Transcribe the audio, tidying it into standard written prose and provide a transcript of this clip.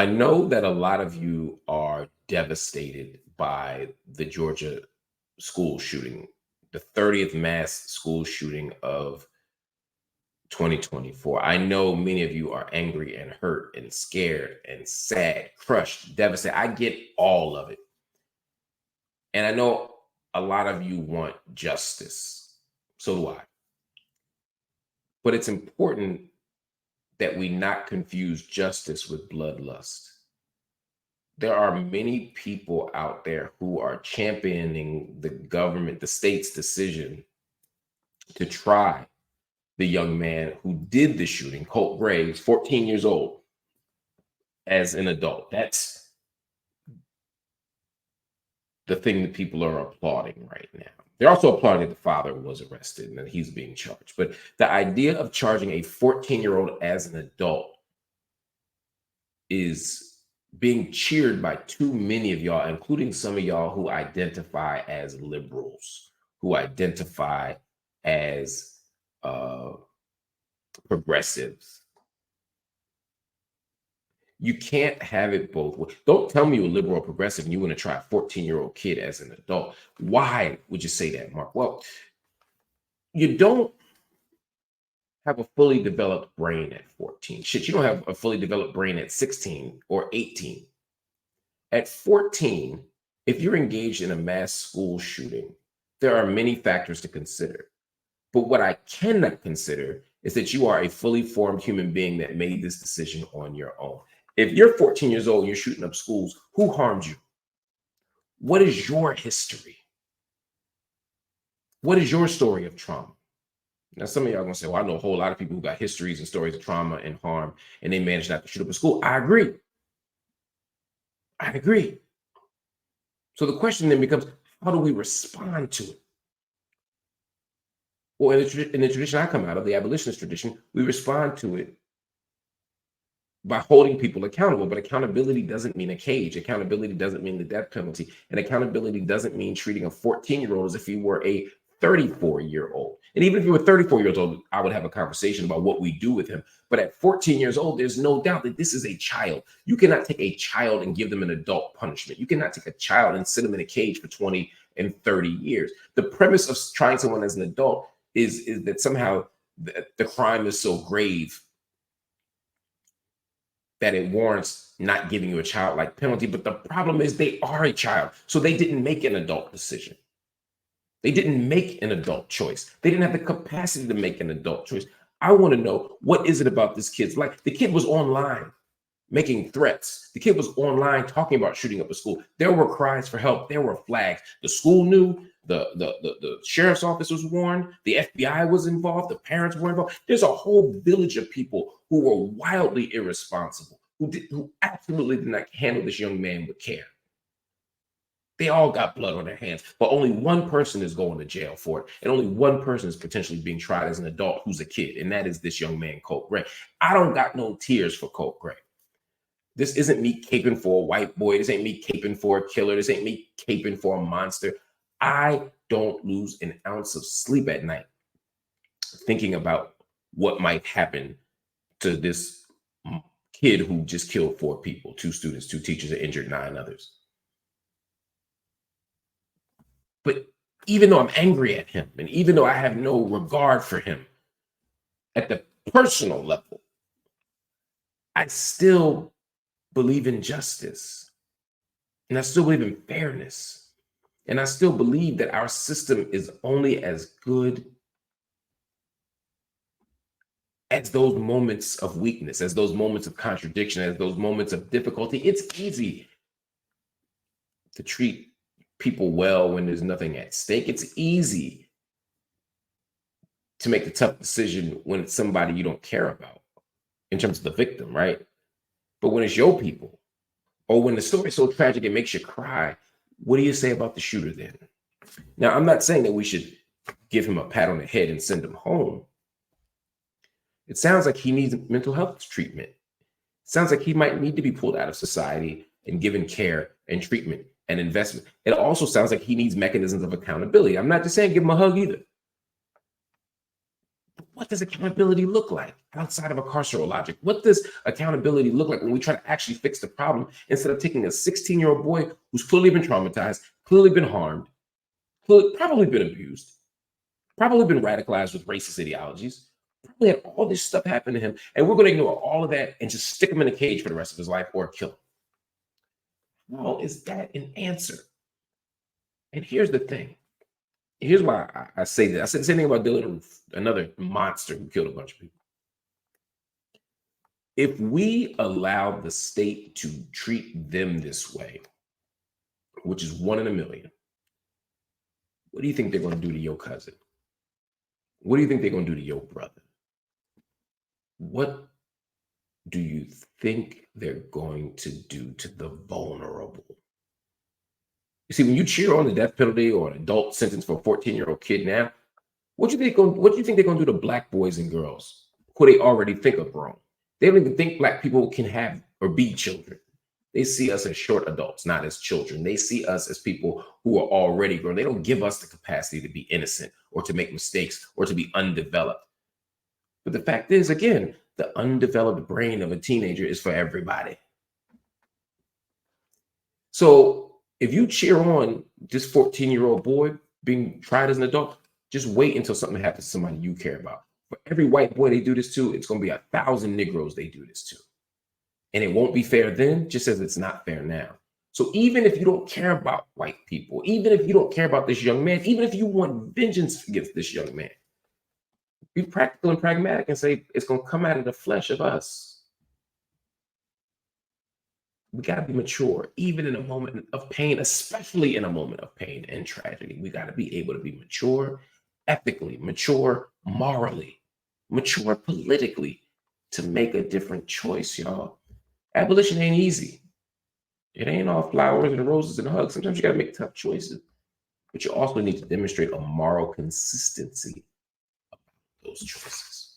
I know that a lot of you are devastated by the Georgia school shooting, the 30th mass school shooting of 2024. I know many of you are angry and hurt and scared and sad, crushed, devastated. I get all of it. And I know a lot of you want justice. So do I. But it's important that we not confuse justice with bloodlust. There are many people out there who are championing the government, the state's decision to try the young man who did the shooting, Colt Gray, who's 14 years old, as an adult. That's the thing that people are applauding right now. They're also applauding that the father was arrested and that he's being charged. But the idea of charging a 14-year-old as an adult is being cheered by too many of y'all, including some of y'all who identify as liberals, who identify as progressives. You can't have it both ways. Don't tell me you're a liberal or progressive and you want to try a 14-year-old kid as an adult. Why would you say that, Mark? Well, you don't have a fully developed brain at 14. Shit, you don't have a fully developed brain at 16 or 18. At 14, if you're engaged in a mass school shooting, there are many factors to consider. But what I cannot consider is that you are a fully formed human being that made this decision on your own. If you're 14 years old and you're shooting up schools, who harmed you? What is your history? What is your story of trauma? Now, some of y'all are going to say, well, I know a whole lot of people who got histories and stories of trauma and harm, and they managed not to shoot up a school. I agree. I agree. So the question then becomes, how do we respond to it? Well, in the tradition I come out of, the abolitionist tradition, we respond to it by holding people accountable. But accountability doesn't mean a cage. Accountability doesn't mean the death penalty. And accountability doesn't mean treating a 14-year-old as if he were a 34-year-old. And even if you were 34 years old, I would have a conversation about what we do with him. But at 14 years old, there's no doubt that this is a child. You cannot take a child and give them an adult punishment. You cannot take a child and sit them in a cage for 20 and 30 years. The premise of trying someone as an adult is that somehow the crime is so grave that it warrants not giving you a childlike penalty. But the problem is they are a child. So they didn't make an adult decision. They didn't make an adult choice. They didn't have the capacity to make an adult choice. I want to know, what is it about this kid's life? The kid was online making threats. The kid was online talking about shooting up a school. There were cries for help. There were flags. The school knew. The sheriff's office was warned. The FBI was involved. The parents were involved. There's a whole village of people who were wildly irresponsible, who absolutely did not handle this young man with care. They all got blood on their hands, but only one person is going to jail for it. And only one person is potentially being tried as an adult who's a kid. And that is this young man, Colt Gray. I don't got no tears for Colt Gray. This isn't me caping for a white boy. This ain't me caping for a killer. This ain't me caping for a monster. I don't lose an ounce of sleep at night thinking about what might happen to this kid who just killed 4 people, 2 students, 2 teachers, and injured 9 others. But even though I'm angry at him, and even though I have no regard for him at the personal level, I still believe in justice. And I still believe in fairness. And I still believe that our system is only as good as those moments of weakness, as those moments of contradiction, as those moments of difficulty. It's easy to treat people well when there's nothing at stake. It's easy to make the tough decision when it's somebody you don't care about in terms of the victim, right? But when it's your people, or when the story's so tragic it makes you cry, what do you say about the shooter then? Now, I'm not saying that we should give him a pat on the head and send him home. It sounds like he needs mental health treatment. It sounds like he might need to be pulled out of society and given care and treatment and investment. It also sounds like he needs mechanisms of accountability. I'm not just saying give him a hug either. what does accountability look like outside of a carceral logic? What does accountability look like when we try to actually fix the problem instead of taking a 16-year-old boy who's clearly been traumatized, clearly been harmed, probably been abused, probably been radicalized with racist ideologies, probably had all this stuff happen to him, and we're going to ignore all of that and just stick him in a cage for the rest of his life or kill him? How is that an answer? And here's the thing. Here's why I say that. I said the same thing about Dylan Roof, another monster who killed a bunch of people. If we allow the state to treat them this way, which is 1 in a million, what do you think they're going to do to your cousin? What do you think they're going to do to your brother? What do you think they're going to do to the vulnerable? You see, when you cheer on the death penalty or an adult sentence for a 14-year-old kid now, what do you think they're going to do to black boys and girls who they already think are grown? They don't even think black people can have or be children. They see us as short adults, not as children. They see us as people who are already grown. They don't give us the capacity to be innocent or to make mistakes or to be undeveloped. But the fact is, again, the undeveloped brain of a teenager is for everybody. So if you cheer on this 14-year-old boy being tried as an adult, just wait until something happens to somebody you care about. For every white boy they do this to, it's going to be 1,000 Negroes they do this to. And it won't be fair then, just as it's not fair now. So even if you don't care about white people, even if you don't care about this young man, even if you want vengeance against this young man, be practical and pragmatic and say it's going to come out of the flesh of us. We got to be mature, even in a moment of pain, especially in a moment of pain and tragedy. We got to be able to be mature ethically, mature morally, mature politically to make a different choice, y'all. Abolition ain't easy. It ain't all flowers and roses and hugs. Sometimes you got to make tough choices, but you also need to demonstrate a moral consistency about those choices.